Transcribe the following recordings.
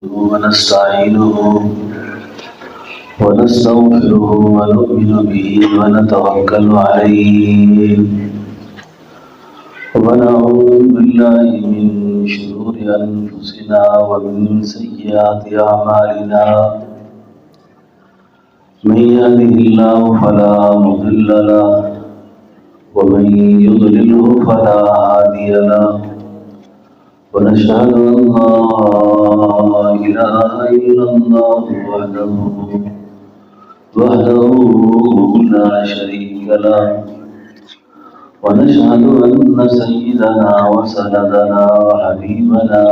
ونستعينه ونستغفره ونؤمن به ونتوكل عليه ونعوذ بالله من شرور أنفسنا ومن سيئات أعمالنا من يهده الله فلا مضل له ومن يضلله فلا هادي له ونشهد أن لا إله إلا الله وحده لا شريك له ونشهد أن سيدنا وسندنا وحبيبنا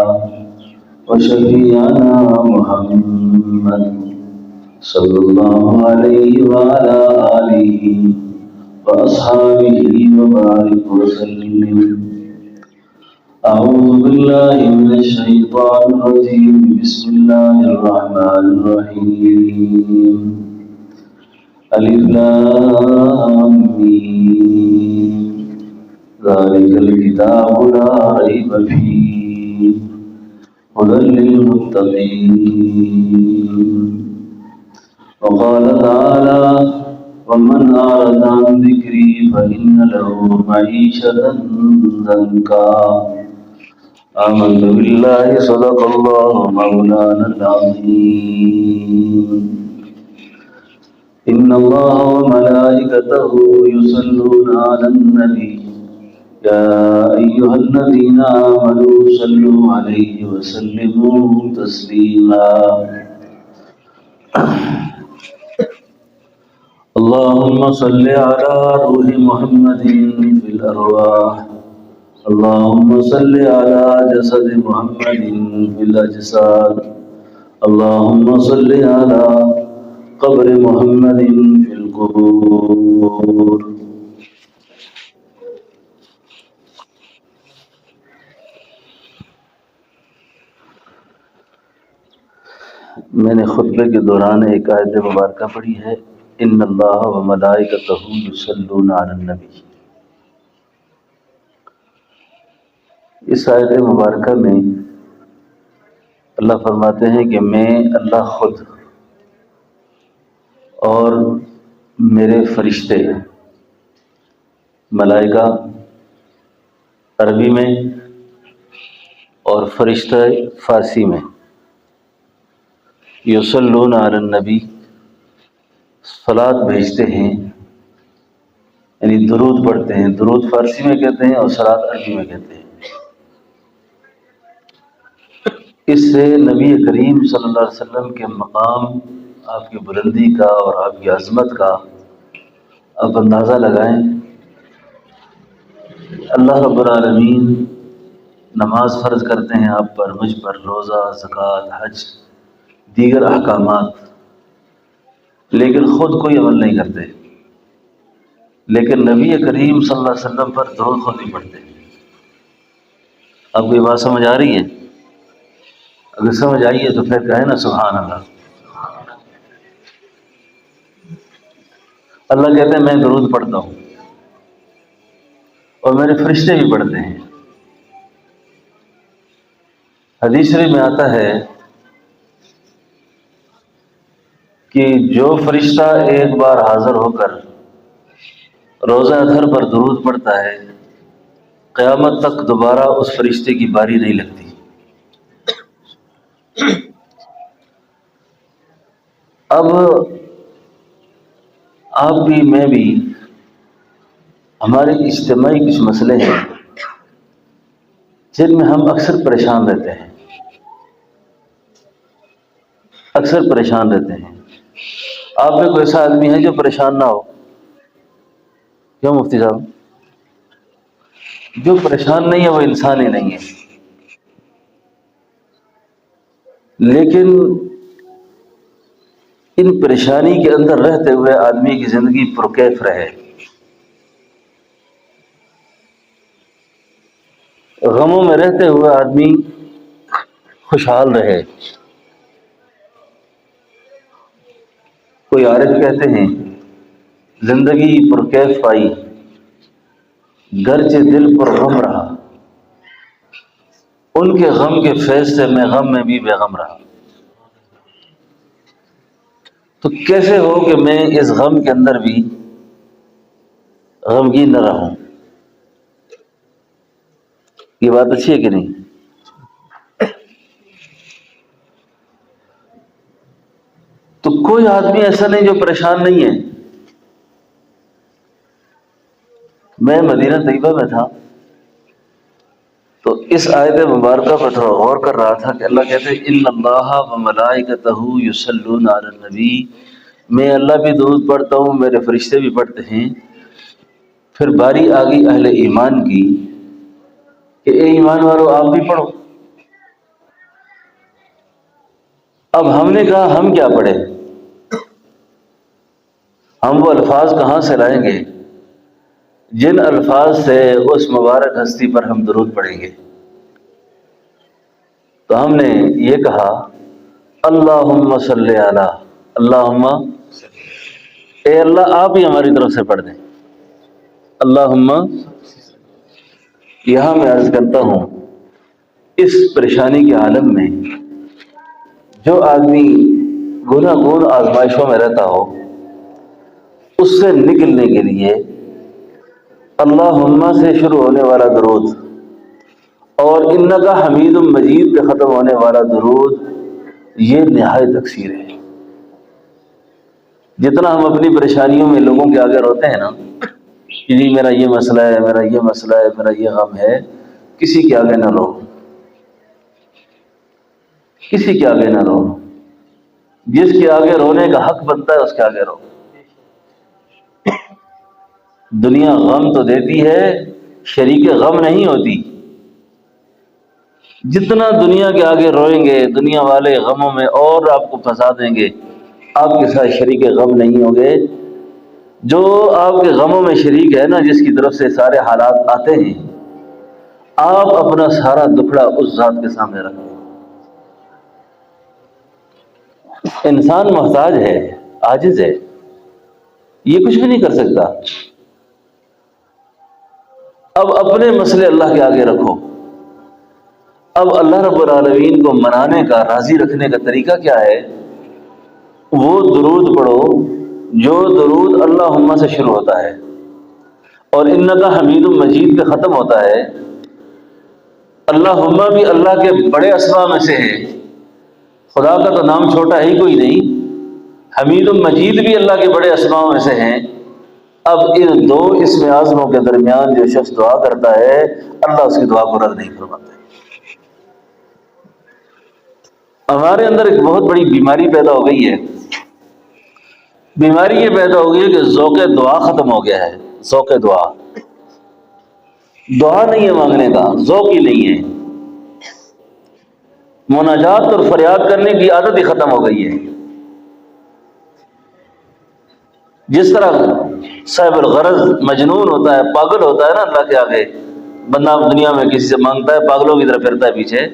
وشفيعنا محمد صلى الله عليه وعلى آله وأصحابه وبارك وسلم. أعوذ بالله من الشيطان الرجيم. بسم الله الرحمن الرحيم. ألف لام ميم ذلك الكتاب لا ريب فيه هدى للمتقين. وقال تعالى ومن أعرض عن ذكري فإن له معيشة ضنكا. آمنت بالله صدق الله مولانا العظيم. إن الله وملائكته يصلون على النبي يا أيها الذين آمنوا صلوا عليه وسلموا تسليما. اللهم صل على روح محمد في الأرواح. اللهم صل على جسد محمد في الأجساد. اللهم صل على قبر محمد في القبور. میں نے خطبے کے دوران ایک آیت مبارکہ پڑھی ہے، ان اللہ و ملائکتہ یصلون علی النبی. اس آیت مبارکہ میں اللہ فرماتے ہیں کہ میں اللہ خود اور میرے فرشتے، ملائکہ عربی میں اور فرشتہ فارسی میں، یصلون علی النبی صلات بھیجتے ہیں، یعنی درود پڑھتے ہیں. درود فارسی میں کہتے ہیں اور صلات عربی میں کہتے ہیں. اس سے نبی کریم صلی اللہ علیہ وسلم کے مقام، آپ کی بلندی کا اور آپ کی عظمت کا آپ اندازہ لگائیں. اللہ رب العالمین نماز فرض کرتے ہیں آپ پر، مجھ پر، روزہ، زکوٰۃ، حج، دیگر احکامات، لیکن خود کوئی عمل نہیں کرتے. لیکن نبی کریم صلی اللہ علیہ وسلم پر درود خود ہی پڑھتے ہیں. آپ کو یہ بات سمجھ آ رہی ہے؟ اگر سمجھ آئی ہے تو پھر کہیں نا سبحان اللہ. اللہ کہتے ہیں میں درود پڑھتا ہوں اور میرے فرشتے بھی پڑھتے ہیں. حدیث شریف میں آتا ہے کہ جو فرشتہ ایک بار حاضر ہو کر روزہ اطہر پر درود پڑھتا ہے، قیامت تک دوبارہ اس فرشتے کی باری نہیں لگتی. اب آپ بھی، میں بھی، ہمارے اجتماعی کچھ مسئلے ہیں جن میں ہم اکثر پریشان رہتے ہیں. اکثر پریشان رہتے ہیں. آپ میں کوئی ایسا آدمی ہے جو پریشان نہ ہو؟ کیوں مفتی صاحب؟ جو پریشان نہیں ہے وہ انسان ہی نہیں ہے. لیکن ان پریشانی کے اندر رہتے ہوئے آدمی کی زندگی پرکیف رہے، غموں میں رہتے ہوئے آدمی خوشحال رہے. کوئی عارف کہتے ہیں زندگی پرکیف پائی گرچہ دل پر غم رہا، ان کے غم کے فیض سے میں غم میں بھی بے غم رہا. تو کیسے ہو کہ میں اس غم کے اندر بھی غمگین نہ رہوں؟ یہ بات اچھی ہے کہ نہیں؟ تو کوئی آدمی ایسا نہیں جو پریشان نہیں ہے۔ میں مدینہ طیبہ میں تھا تو اس آیت مبارکہ پر تھوڑا غور کر رہا تھا کہ اللہ کہتے ہیں ان اللہ و ملائکتہ یصلون علی النبی، میں اللہ بھی درود پڑھتا ہوں، میرے فرشتے بھی پڑھتے ہیں۔ پھر باری آ گئی اہل ایمان کی کہ اے ایمان والو آپ بھی پڑھو۔ اب ہم نے کہا ہم کیا پڑھیں؟ ہم وہ الفاظ کہاں سے لائیں گے جن الفاظ سے اس مبارک ہستی پر ہم درود پڑھیں گے؟ تو ہم نے یہ کہا اللہم صلی علی، اللہم اے اللہ آپ ہی ہماری طرف سے پڑھ دیں۔ اللہم، یہاں میں عرض کرتا ہوں اس پریشانی کے عالم میں جو آدمی گناہ گون آزمائشوں میں رہتا ہو، اس سے نکلنے کے لیے اللہم سے شروع ہونے والا درود اور انکا حمید مجید پہ ختم ہونے والا درود، یہ نہایت تکثیر ہے۔ جتنا ہم اپنی پریشانیوں میں لوگوں کے آگے روتے ہیں نا کہ جی میرا یہ مسئلہ ہے، میرا یہ مسئلہ ہے، میرا یہ غم ہے، کسی کے آگے نہ رو، کسی کے آگے نہ رو۔ جس کے آگے رونے کا حق بنتا ہے اس کے آگے رو۔ دنیا غم تو دیتی ہے، شریک غم نہیں ہوتی۔ جتنا دنیا کے آگے روئیں گے دنیا والے غموں میں اور آپ کو پھنسا دیں گے، آپ کے ساتھ شریک غم نہیں ہوں گے۔ جو آپ کے غموں میں شریک ہے نا، جس کی طرف سے سارے حالات آتے ہیں، آپ اپنا سارا دکھڑا اس ذات کے سامنے رکھیں۔ انسان محتاج ہے، عاجز ہے، یہ کچھ بھی نہیں کر سکتا۔ اب اپنے مسئلے اللہ کے آگے رکھو۔ اب اللہ رب العالمین کو منانے کا، راضی رکھنے کا طریقہ کیا ہے؟ وہ درود پڑھو جو درود اللہم سے شروع ہوتا ہے اور انکا حمید مجید پہ ختم ہوتا ہے۔ اللہم بھی اللہ کے بڑے اسماء میں سے ہے، خدا کا تو نام چھوٹا ہی کوئی نہیں۔ حمید مجید بھی اللہ کے بڑے اسماء میں سے ہیں۔ اب ان دو اسم اعظموں کے درمیان جو شخص دعا کرتا ہے، اللہ اس کی دعا کو رد نہیں فرماتا۔ ہمارے اندر ایک بہت بڑی بیماری پیدا ہو گئی ہے۔ بیماری یہ پیدا ہو گئی ہے کہ ذوق دعا ختم ہو گیا ہے۔ ذوق دعا، دعا نہیں ہے مانگنے کا، ذوق ہی نہیں ہے۔ مناجات اور فریاد کرنے کی عادت ہی ختم ہو گئی ہے۔ جس طرح صاحب الغرض مجنون ہوتا ہے، پاگل ہوتا ہے نا اللہ کے آگے، بندہ دنیا میں کسی سے مانگتا ہے، پاگلوں کی طرح پھرتا ہے پیچھے،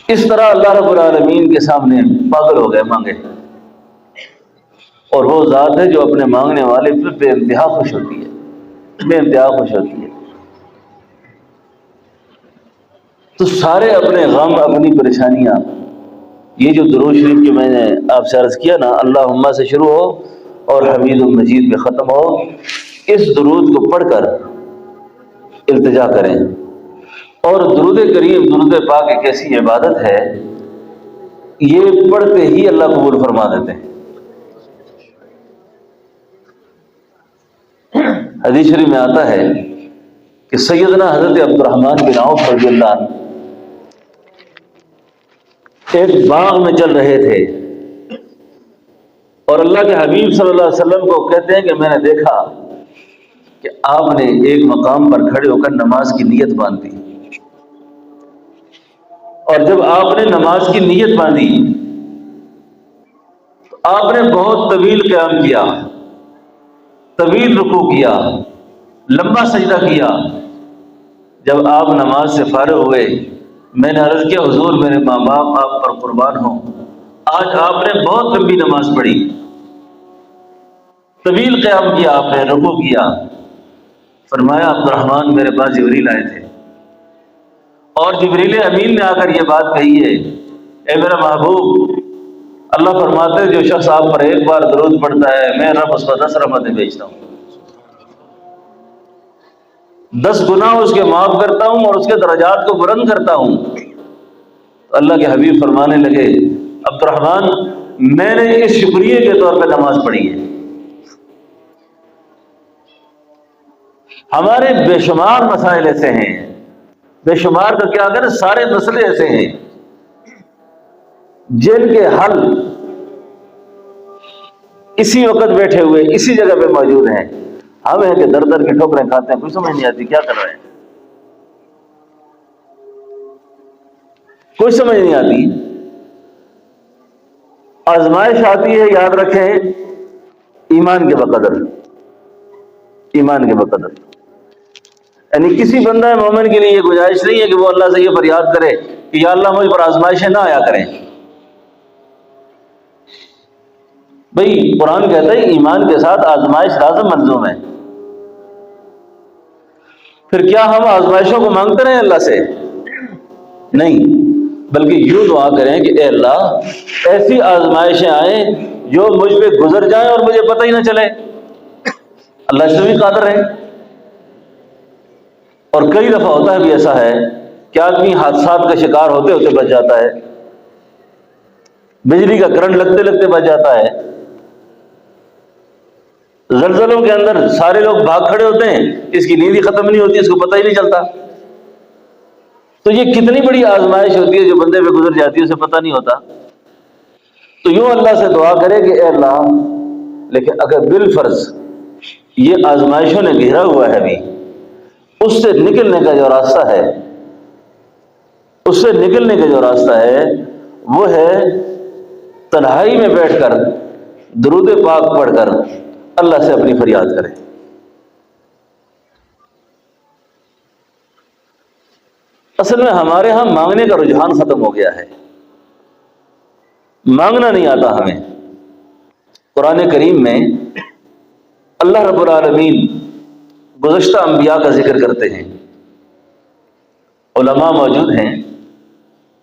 اس طرح اللہ رب العالمین کے سامنے پاگل ہو گئے مانگے۔ اور وہ ذات ہے جو اپنے مانگنے والے پہ بے انتہا خوش ہوتی ہے، بے انتہا خوش ہوتی ہے۔ تو سارے اپنے غم، اپنی پریشانیاں، یہ جو درود شریف جو میں نے آپ سے عرض کیا نا، اللہم سے شروع ہو اور حمید مجید پہ ختم ہو، اس درود کو پڑھ کر التجا کریں۔ اور درود کریم، درود پاک ایک ایسی عبادت ہے، یہ پڑھتے ہی اللہ قبول فرما دیتے ہیں۔ حدیث شریف میں آتا ہے کہ سیدنا حضرت عبد الرحمن بن عوف رضی اللہ عنہ ایک باغ میں چل رہے تھے اور اللہ کے حبیب صلی اللہ علیہ وسلم کو کہتے ہیں کہ میں نے دیکھا کہ آپ نے ایک مقام پر کھڑے ہو کر نماز کی نیت باندھی، اور جب آپ نے نماز کی نیت باندھی تو آپ نے بہت طویل قیام کیا، طویل رکوع کیا، لمبا سجدہ کیا۔ جب آپ نماز سے فارغ ہوئے، میں نے عرض کیا حضور میرے ماں باپ آپ پر قربان ہوں، آج آپ نے بہت لمبی نماز پڑھی، طویل قیام کیا، آپ نے رکوع کیا۔ فرمایا عبد الرحمن میرے پاس جبریل آئے تھے اور جبریل امین نے آ کر یہ بات کہی ہے، اے میرا محبوب، اللہ فرماتے ہیں جو شخص آپ پر ایک بار درود پڑھتا ہے میں رب اس پر 10 رحمتیں بھیجتا ہوں، 10 گناہ اس کے معاف کرتا ہوں اور اس کے درجات کو بلند کرتا ہوں۔ اللہ کے حبیب فرمانے لگے عبد الرحمن میں نے اس شکریہ کے طور پہ نماز پڑھی ہے۔ ہمارے بے شمار مسائل ایسے ہیں، بے شمار کا کیا اگر سارے مسئلے ایسے ہیں جن کے حل اسی وقت بیٹھے ہوئے اسی جگہ پہ موجود ہیں، ہم ہیں کہ در در کی ٹھوکریں کھاتے ہیں، کچھ سمجھ نہیں آتی کیا کر رہے ہیں، کچھ سمجھ نہیں آتی۔ آزمائش آتی ہے یاد رکھیں ایمان کے بقدر، ایمان کے بقدر، یعنی کسی بندہ مومن کے لیے یہ گنجائش نہیں ہے کہ وہ اللہ سے یہ فریاد کرے کہ یا اللہ مجھ پر آزمائشیں نہ آیا کریں۔ بھئی قرآن کہتا ہے ایمان کے ساتھ آزمائش لازم ملزوم ہے، پھر کیا ہم آزمائشوں کو مانگتے رہیں اللہ سے؟ نہیں، بلکہ یوں دعا کریں کہ اے اللہ ایسی آزمائشیں آئیں جو مجھ پہ گزر جائیں اور مجھے پتہ ہی نہ چلے، اللہ اس سے بھی قادر ہے۔ اور کئی دفعہ ہوتا ہے بھی ایسا ہے کہ آدمی حادثات کا شکار ہوتے ہوتے بچ جاتا ہے، بجلی کا کرنٹ لگتے لگتے بچ جاتا ہے، زلزلوں کے اندر سارے لوگ بھاگ کھڑے ہوتے ہیں، اس کی نیند ہی ختم نہیں ہوتی، اس کو پتہ ہی نہیں چلتا۔ تو یہ کتنی بڑی آزمائش ہوتی ہے جو بندے پہ گزر جاتی ہے اسے پتہ نہیں ہوتا۔ تو یوں اللہ سے دعا کرے کہ اے اللہ لیکن اگر بالفرض یہ آزمائشوں نے گھیرا ہوا ہے ابھی، اس سے نکلنے کا جو راستہ ہے، اس سے نکلنے کا جو راستہ ہے وہ ہے تنہائی میں بیٹھ کر درود پاک پڑھ کر اللہ سے اپنی فریاد کریں۔ اصل میں ہمارے ہاں مانگنے کا رجحان ختم ہو گیا ہے، مانگنا نہیں آتا ہمیں۔ قرآن کریم میں اللہ رب العالمین گزشتہ انبیاء کا ذکر کرتے ہیں، علماء موجود ہیں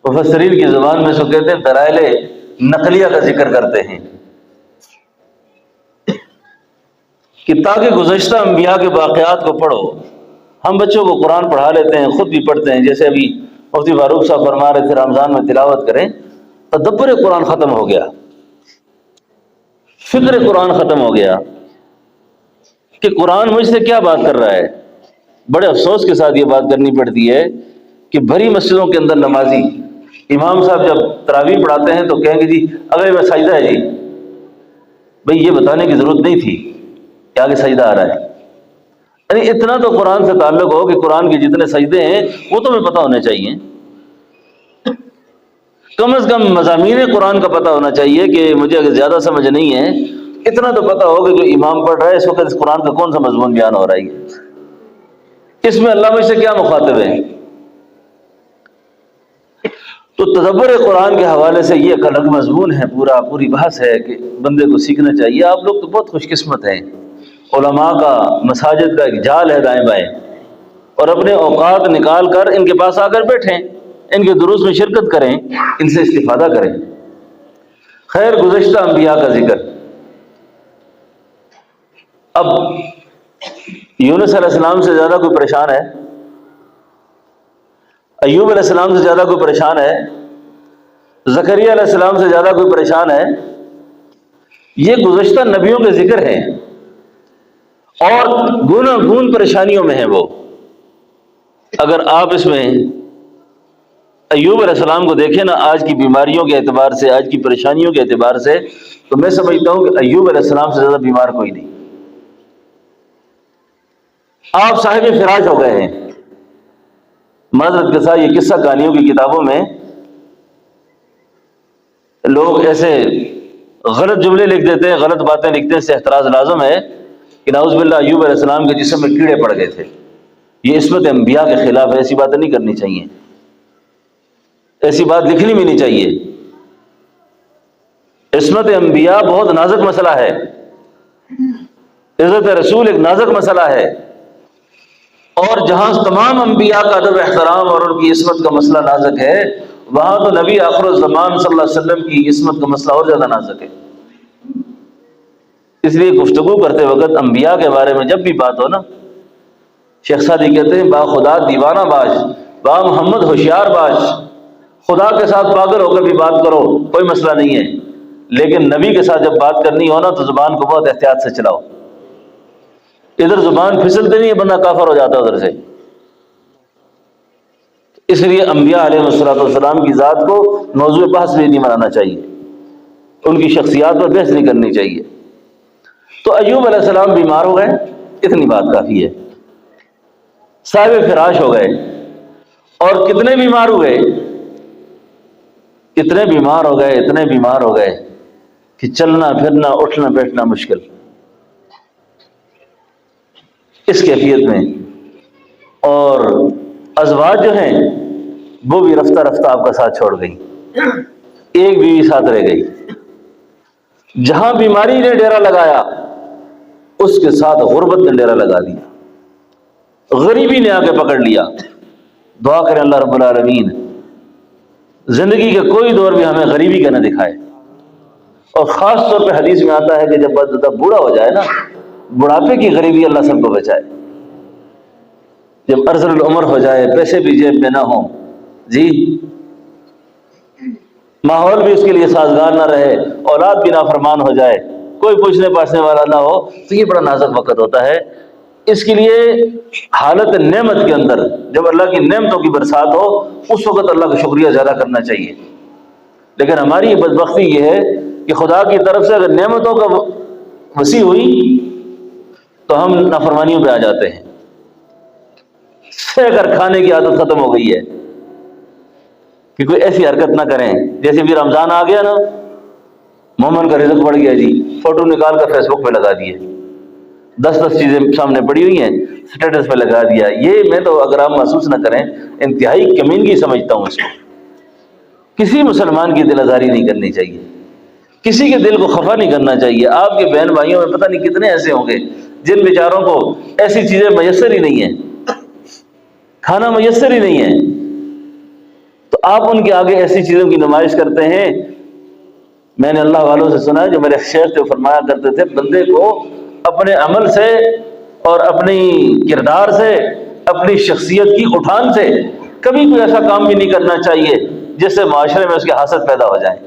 مفسرین کی زبان میں سو کہتے ہیں دلائل نقلیہ کا ذکر کرتے ہیں کہ تاکہ گزشتہ انبیاء کے واقعات کو پڑھو۔ ہم بچوں کو قرآن پڑھا لیتے ہیں، خود بھی پڑھتے ہیں، جیسے ابھی مفتی فاروق صاحب فرما رہے تھے رمضان میں تلاوت کریں، تدبر قرآن ختم ہو گیا، فکر قرآن ختم ہو گیا کہ قرآن مجھ سے کیا بات کر رہا ہے۔ بڑے افسوس کے ساتھ یہ بات کرنی پڑتی ہے کہ بھری مسجدوں کے اندر نمازی امام صاحب جب تراویح پڑھاتے ہیں تو کہیں گے جی اگلے میں سجدہ ہے جی، بھئی یہ بتانے کی ضرورت نہیں تھی کہ آگے سجدہ آ رہا ہے۔ یعنی اتنا تو قرآن سے تعلق ہو کہ قرآن کے جتنے سجدے ہیں وہ تمہیں پتہ ہونے چاہیے، کم از کم مضامین قرآن کا پتہ ہونا چاہیے کہ مجھے اگر زیادہ سمجھ نہیں ہے اتنا تو پتہ ہوگا جو امام پڑھ رہا ہے اس وقت اس قرآن کا کون سا مضمون بیان ہو رہا ہے، اس میں اللہ مجھ سے کیا مخاطب ہے۔ تو تدبر قرآن کے حوالے سے یہ ایک الگ مضمون ہے، پوری بحث ہے کہ بندے کو سیکھنا چاہیے۔ آپ لوگ تو بہت خوش قسمت ہیں، علماء کا مساجد کا ایک جال ہے دائیں بائیں، اور اپنے اوقات نکال کر ان کے پاس آ کر بیٹھیں، ان کے دروس میں شرکت کریں، ان سے استفادہ کریں۔ خیر گزشتہ انبیاء کا ذکر، اب یونس علیہ السلام سے زیادہ کوئی پریشان ہے؟ ایوب علیہ السلام سے زیادہ کوئی پریشان ہے؟ زکریا علیہ السلام سے زیادہ کوئی پریشان ہے؟ یہ گزشتہ نبیوں کے ذکر ہیں اور گون پریشانیوں میں ہیں وہ۔ اگر آپ اس میں ایوب علیہ السلام کو دیکھیں نا، آج کی بیماریوں کے اعتبار سے، آج کی پریشانیوں کے اعتبار سے، تو میں سمجھتا ہوں کہ ایوب علیہ السلام سے زیادہ بیمار کوئی نہیں۔ آپ صاحب فراش ہو گئے ہیں۔ معذرت کے ساتھ یہ قصہ کہانیوں کی کتابوں میں لوگ ایسے غلط جملے لکھ دیتے ہیں، غلط باتیں لکھتے ہیں، اس سے احتراز لازم ہے کہ نعوذ باللہ ایوب علیہ السلام کے جسم میں کیڑے پڑ گئے تھے، یہ عصمت انبیاء کے خلاف ہے، ایسی باتیں نہیں کرنی چاہیے، ایسی بات لکھنی بھی نہیں چاہیے۔ عصمت انبیاء بہت نازک مسئلہ ہے، عزت رسول ایک نازک مسئلہ ہے، اور جہاں تمام انبیاء کا ادب احترام اور ان کی عصمت کا مسئلہ نازک ہے، وہاں تو نبی آخر الزمان صلی اللہ علیہ وسلم کی عصمت کا مسئلہ اور زیادہ نازک ہے. اس لیے گفتگو کرتے وقت انبیاء کے بارے میں جب بھی بات ہو نا، شیخ سعدی کہتے ہیں با خدا دیوانہ باش، با محمد ہوشیار باش. خدا کے ساتھ پاگل ہو کر بھی بات کرو، کوئی مسئلہ نہیں ہے، لیکن نبی کے ساتھ جب بات کرنی ہو نا تو زبان کو بہت احتیاط سے چلاؤ. ادھر زبان پھسلتے نہیں ہے، بندہ کافر ہو جاتا ہے ادھر سے. اس لیے انبیاء علیہ والسلام کی ذات کو موضوع بحث بھی نہیں بنانا چاہیے، ان کی شخصیات پر بحث نہیں کرنی چاہیے. تو ایوب علیہ السلام بیمار ہو گئے، اتنی بات کافی ہے. صاحب فراش ہو گئے، اور کتنے بیمار ہوئے، اتنے بیمار ہو گئے، اتنے بیمار ہو گئے کہ چلنا پھرنا اٹھنا بیٹھنا مشکل. اس کیفیت میں اور ازواج جو ہیں وہ بھی رفتہ رفتہ آپ کا ساتھ چھوڑ گئی، ایک بیوی ساتھ رہ گئی. جہاں بیماری نے ڈیرا لگایا اس کے ساتھ غربت نے ڈیرا لگا دیا، غریبی نے آ کے پکڑ لیا. دعا کریں اللہ رب العالمین زندگی کے کوئی دور بھی ہمیں غریبی کا نہ دکھائے. اور خاص طور پہ حدیث میں آتا ہے کہ جب بندہ بوڑھا ہو جائے نا، بڑھاپے کی غریبی اللہ سب کو بچائے. جب ارذل العمر ہو جائے، پیسے بھی جیب میں نہ ہوں، جی ماحول بھی اس کے لیے سازگار نہ رہے، اولاد بھی نافرمان ہو جائے، کوئی پوچھنے پاچھنے والا نہ ہو، تو یہ بڑا نازک وقت ہوتا ہے. اس کے لیے حالت نعمت کے اندر جب اللہ کی نعمتوں کی برسات ہو اس وقت اللہ کا شکریہ زیادہ کرنا چاہیے. لیکن ہماری بدبختی یہ ہے کہ خدا کی طرف سے اگر نعمتوں کا وسیع ہوئی تو ہم نافرمانیوں پہ آ جاتے ہیں. سہ کر کھانے کی عادت ختم ہو گئی ہے کہ کوئی ایسی حرکت نہ کریں. جیسے بھی رمضان آ گیا نا، مومن کا رزق بڑھ گیا جی، فوٹو نکال کر فیس بک پہ لگا دیے، 10 چیزیں سامنے پڑی ہوئی ہیں سٹیٹس پہ لگا دیا. یہ میں تو اگر آپ محسوس نہ کریں انتہائی کمینگی سمجھتا ہوں اس کو. کسی مسلمان کی دل آزاری نہیں کرنی چاہیے، کسی کے دل کو خفا نہیں کرنا چاہیے. آپ کے بہن بھائیوں میں پتہ نہیں کتنے ایسے ہوں گے جن بیچاروں کو ایسی چیزیں میسر ہی نہیں ہیں، کھانا میسر ہی نہیں ہے، تو آپ ان کے آگے ایسی چیزوں کی نمائش کرتے ہیں. میں نے اللہ والوں سے سنا ہے، جو میرے شیخ تھے فرمایا کرتے تھے بندے کو اپنے عمل سے اور اپنی کردار سے، اپنی شخصیت کی اٹھان سے کبھی کوئی ایسا کام بھی نہیں کرنا چاہیے جس سے معاشرے میں اس کے حسد پیدا ہو جائیں،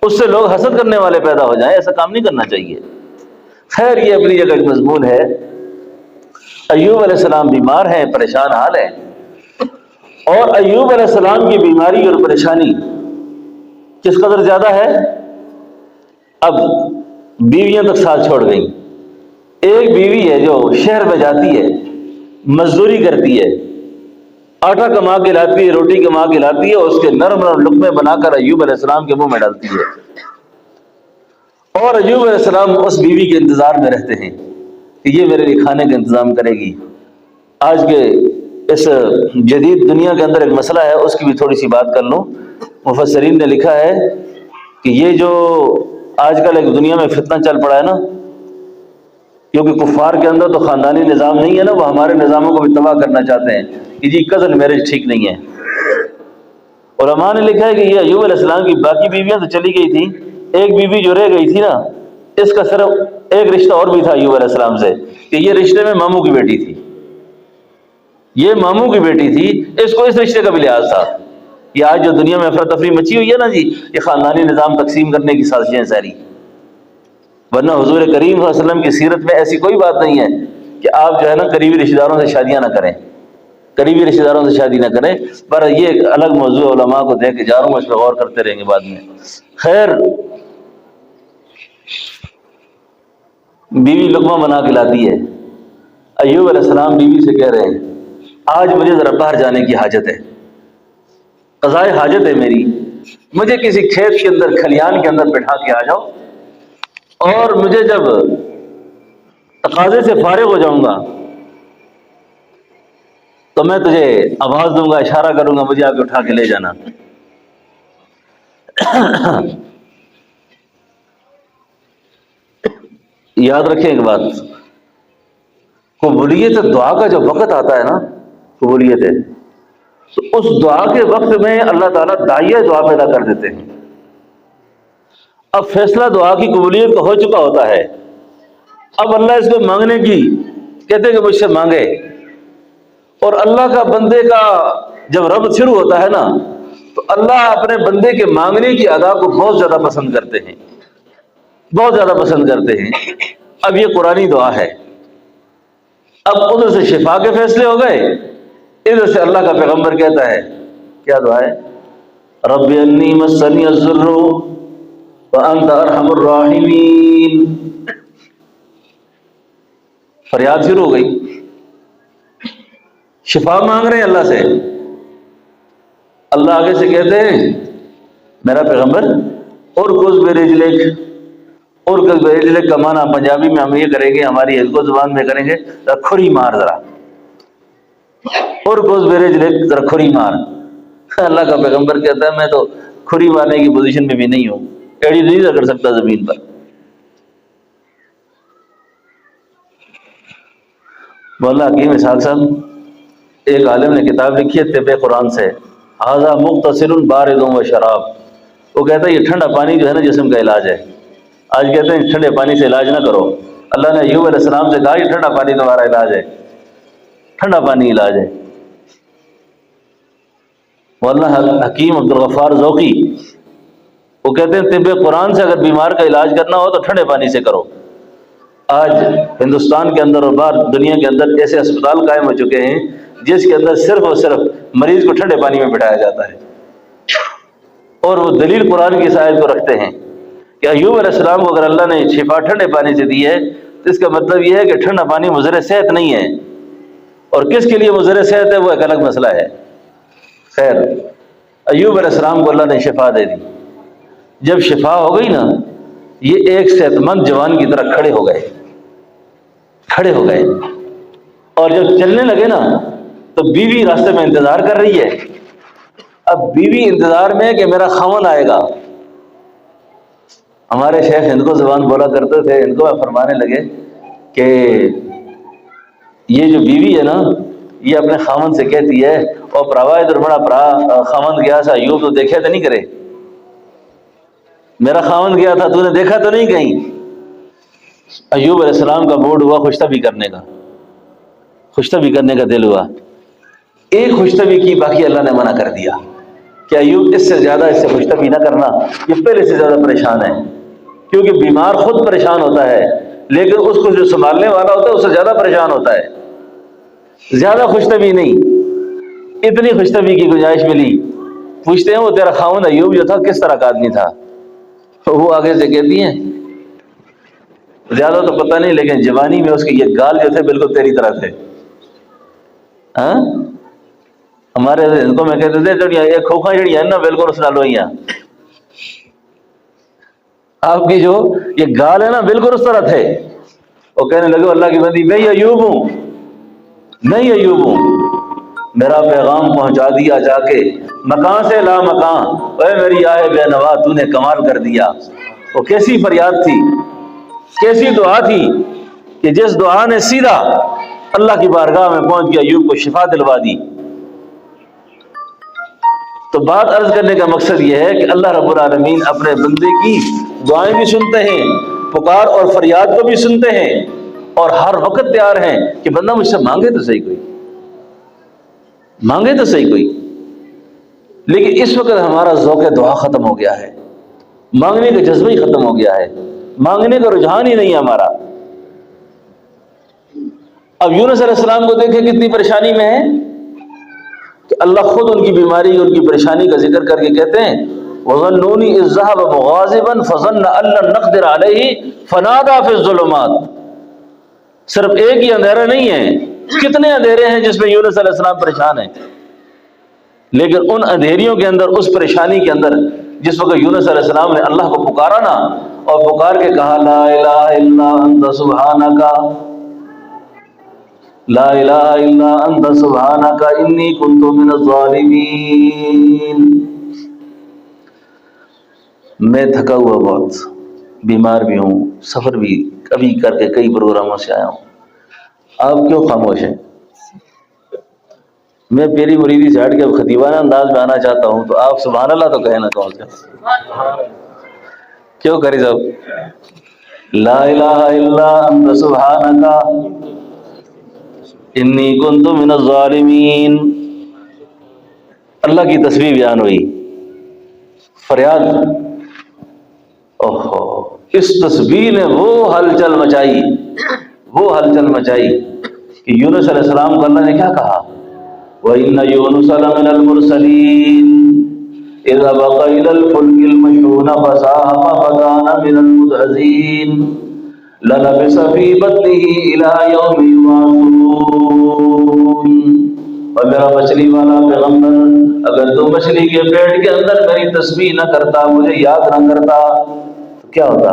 اس سے لوگ حسد کرنے والے پیدا ہو جائیں. ایسا کام نہیں کرنا چاہیے. خیر یہ اپنی جگہ ایک مضمون ہے. ایوب علیہ السلام بیمار ہیں، پریشان حال ہیں، اور ایوب علیہ السلام کی بیماری اور پریشانی کس قدر زیادہ ہے، اب بیویاں تک ساتھ چھوڑ گئیں. ایک بیوی ہے جو شہر میں جاتی ہے، مزدوری کرتی ہے، آٹا کما کے لاتی ہے، روٹی کما کے لاتی ہے، اور اس کے نرم نرم لقمے بنا کر ایوب علیہ السلام کے منہ میں ڈالتی ہے. اور ایوب علیہ السلام اس بیوی کے انتظار میں رہتے ہیں کہ یہ میرے لیے کھانے کا انتظام کرے گی. آج کے اس جدید دنیا کے اندر ایک مسئلہ ہے، اس کی بھی تھوڑی سی بات کر لوں. مفسرین نے لکھا ہے کہ یہ جو آج کل ایک دنیا میں فتنہ چل پڑا ہے نا، کیونکہ کفار کے اندر تو خاندانی نظام نہیں ہے نا، وہ ہمارے نظاموں کو بھی تباہ کرنا چاہتے ہیں کہ جی کزن میرج ٹھیک نہیں ہے. علماء نے لکھا ہے کہ یہ ایوب علیہ السلام کی باقی بیویاں تو چلی گئی تھی، ایک بیوی جو رہ گئی تھی نا، اس کا صرف ایک رشتہ اور بھی تھا ایوب علیہ السلام سے، کہ یہ رشتے میں ماموں کی بیٹی تھی، یہ ماموں کی بیٹی تھی، اس کو اس رشتے کا بھی لحاظ تھا. یہ آج جو دنیا میں افراتفری مچی ہوئی ہے نا جی، یہ خاندانی نظام تقسیم کرنے کی سازشیں ساری. ورنہ حضور کریم صلی اللہ علیہ وسلم کی سیرت میں ایسی کوئی بات نہیں ہے کہ آپ جو ہے نا قریبی رشتہ داروں سے شادیاں نہ کریں، قریبی رشتہ داروں سے شادی نہ کریں. پر یہ ایک الگ موضوع علماء کو دے کے جا رہا ہوں، اس پہ غور کرتے رہیں گے بعد میں. خیر بیوی لقمہ بنا کے لاتی ہے. ایوب علیہ السلام بیوی سے کہہ رہے ہیں آج مجھے ذرا باہر جانے کی حاجت ہے، قضائے حاجت ہے میری، مجھے کسی کھیت کے اندر کھلیان کے اندر بٹھا کے آ جاؤ، اور مجھے جب تقاضے سے فارغ ہو جاؤں گا تو میں تجھے آواز دوں گا، اشارہ کروں گا، مجھے آ کے اٹھا کے لے جانا. یاد رکھیں ایک بات، قبولیت دعا کا جو وقت آتا ہے نا، قبولیت ہے تو اس دعا کے وقت میں اللہ تعالیٰ داعیہ دعا پیدا کر دیتے ہیں۔ اب فیصلہ دعا کی قبولیت کا ہو چکا ہوتا ہے، اب اللہ اس کو مانگنے کی کہتے ہیں کہ مجھ سے مانگے، اور اللہ کا بندے کا جب رب شروع ہوتا ہے نا تو اللہ اپنے بندے کے مانگنے کی ادا کو بہت زیادہ پسند کرتے ہیں، بہت زیادہ پسند کرتے ہیں۔ اب یہ قرآنی دعا ہے، اب ادھر سے شفا کے فیصلے ہو گئے، ادھر سے اللہ کا پیغمبر کہتا ہے، کیا دعا ہے؟ رب انی مسنی الضر وانت ارحم الراحمین۔ فریاد شروع ہو گئی، شفا مانگ رہے ہیں اللہ سے۔ اللہ آگے سے کہتے ہیں میرا پیغمبر اور کچھ برجلک، اور کچھ برجلک کا معنی پنجابی میں ہم یہ کریں گے، ہماری ہندکو زبان میں کریں گے کھری مار ذرا، اور کچھ برجلک ذرا کھری مار۔ اللہ کا پیغمبر کہتا ہے میں تو کھری مارنے کی پوزیشن میں بھی نہیں ہوں، ایڑی نہیں رگڑ سکتا زمین پر۔ مولانا حکیم اسحاق صاحب ایک عالم نے کتاب لکھی ہے طب قرآن سے، ھذا مغتسل بارد و شراب۔ وہ کہتا ہے یہ ٹھنڈا پانی جو ہے نا جسم کا علاج ہے۔ آج کہتے ہیں ٹھنڈے پانی سے علاج نہ کرو، اللہ نے ایوب علیہ السلام سے کہا یہ ٹھنڈا پانی تمہارا علاج ہے، ٹھنڈا پانی علاج ہے۔ مولانا حکیم عبدالغفار ذوقی وہ کہتے ہیں طب قرآن سے اگر بیمار کا علاج کرنا ہو تو ٹھنڈے پانی سے کرو۔ آج ہندوستان کے اندر اور باہر دنیا کے اندر ایسے اسپتال قائم ہو چکے ہیں جس کے اندر صرف اور صرف مریض کو ٹھنڈے پانی میں بٹھایا جاتا ہے، اور وہ دلیل قرآن کی آیت کو رکھتے ہیں کہ ایوب علیہ السلام کو اگر اللہ نے شفا ٹھنڈے پانی سے دی ہے تو اس کا مطلب یہ ہے کہ ٹھنڈا پانی مضر صحت نہیں ہے، اور کس کے لیے مضر صحت ہے وہ ایک الگ مسئلہ ہے۔ خیر، ایوب علیہ السلام کو اللہ نے شفا دے دی۔ جب شفا ہو گئی نا، یہ ایک صحت مند جوان کی طرح کھڑے ہو گئے، اور جب چلنے لگے نا تو بیوی راستے میں انتظار کر رہی ہے۔ اب بیوی انتظار میں کہ میرا خاوند آئے گا۔ ہمارے شیخ ہندکو زبان بولا کرتے تھے، ہندکو میں فرمانے لگے کہ یہ جو بیوی ہے نا یہ اپنے خاوند سے کہتی ہے، اور پراوا ادھر بڑا پرا خاوند گیا تھا ایوب تو دیکھے تو نہیں کرے، میرا خاوند گیا تھا تو نے دیکھا تو نہیں کہیں۔ ایوب علیہ السلام کا موڈ ہوا خوشطبی کرنے کا دل ہوا، ایک خوشطبی کی، باقی اللہ نے منع کر دیا کہ ایوب اس سے زیادہ اس سے خوشطبی نہ کرنا، یہ پہلے سے زیادہ پریشان ہے، کیونکہ بیمار خود پریشان ہوتا ہے لیکن اس کو جو سنبھالنے والا ہوتا ہے اس سے زیادہ پریشان ہوتا ہے۔ زیادہ خوشطبی نہیں، اتنی خوشطبی کی گنجائش ملی۔ پوچھتے ہیں وہ تیرا خاوند ایوب جو تھا کس طرح کا آدمی تھا؟ وہ آگے سے کہتی ہیں زیادہ تو پتہ نہیں لیکن جوانی میں اس کے یہ گال جو تھے بالکل تیری طرح تھے۔ ہاں، ہمارے ان کو میں کہتے تھے جڑیاں یہ کھوکھا جڑی ہے نا بالکل اس نال ہوئی ہیں، آپ کی جو یہ گال ہے نا بالکل اس طرح تھے۔ وہ کہنے لگے اللہ کی بندی میں ایوب ہوں، نہیں ایوب ہوں، میرا پیغام پہنچا دیا جا کے مکان سے لا مکان، اے میری آہ بے نوا تو نے کمال کر دیا۔ وہ کیسی فریاد تھی، کیسی دعا تھی کہ جس دعا نے سیدھا اللہ کی بارگاہ میں پہنچ گیا، ایوب کو شفا دلوا دی۔ تو بات عرض کرنے کا مقصد یہ ہے کہ اللہ رب العالمین اپنے بندے کی دعائیں بھی سنتے ہیں، پکار اور فریاد کو بھی سنتے ہیں، اور ہر وقت تیار ہیں کہ بندہ مجھ سے مانگے تو صحیح کوئی، مانگے تو صحیح کوئی۔ لیکن اس وقت ہمارا ذوق دعا ختم ہو گیا ہے، مانگنے کا جذبہ ہی ختم ہو گیا ہے، مانگنے کا رجحان ہی نہیں ہے ہمارا۔ اب یونس علیہ السلام کو دیکھیں کتنی پریشانی میں ہے کہ اللہ خود ان کی بیماری ان کی پریشانی کا ذکر کر کے کہتے ہیں وَظَنُّونِي إِذْ ذَهَبَ مُغَاضِبًا فَظَنَّ أَن لَّن نَّقْدِرَ عَلَيْهِ فَنَادَىٰ فِي الظُّلُمَاتِ۔ صرف ایک ہی اندھیرا نہیں ہے، کتنے اندھیرے ہیں جس میں یونس علیہ السلام پریشان ہیں، لیکن ان اندھیریوں کے اندر، اس پریشانی کے اندر جس وقت یونس علیہ السلام نے اللہ کو پکارا نا، اور پکار کے کہا لا الہ الا انت سبحانک، لا الہ الا انت سبحانک انی کنت من الظالمین، میں تھکا ہوا بہت، بیمار بھی ہوں، سفر بھی کبھی کر کے کئی پروگراموں سے آیا ہوں، آپ کیوں خاموش ہیں؟ میں پیری مریدی سے ہٹ کے اب خطیبانہ انداز میں آنا چاہتا ہوں، تو آپ سبحان اللہ تو کہنا کون سے، کیوں کری صاحب؟ لا الہ الا انت سبحانک انی کنت من الظالمین، اللہ کی تسبیح بیان ہوئی، فریاد، اوہو، اس تسبیح نے وہ ہلچل مچائی، وہ ہلچل مچائی کہ یونس علیہ السلام کو اللہ نے کیا کہا؟ وَإِنَّ يُونُسَ لَمِنَ الْمُرْسَلِينَ إِذْ أَبَقَ إِلَى الْفُلْكِ الْمَشْحُونِ فَسَاهَمَ فَكَانَ مِنَ الْمُدْحَضِينَ لَلَبِثَ فِي بَطْنِهِ إِلَى يَوْمِ يُبْعَثُونَ۔ اور میرا مچھلی والا پیغمبر، اگر تو مچھلی کے پیٹ کے اندر میری تسبیح نہ کرتا، مجھے یاد نہ کرتا، تو کیا ہوتا؟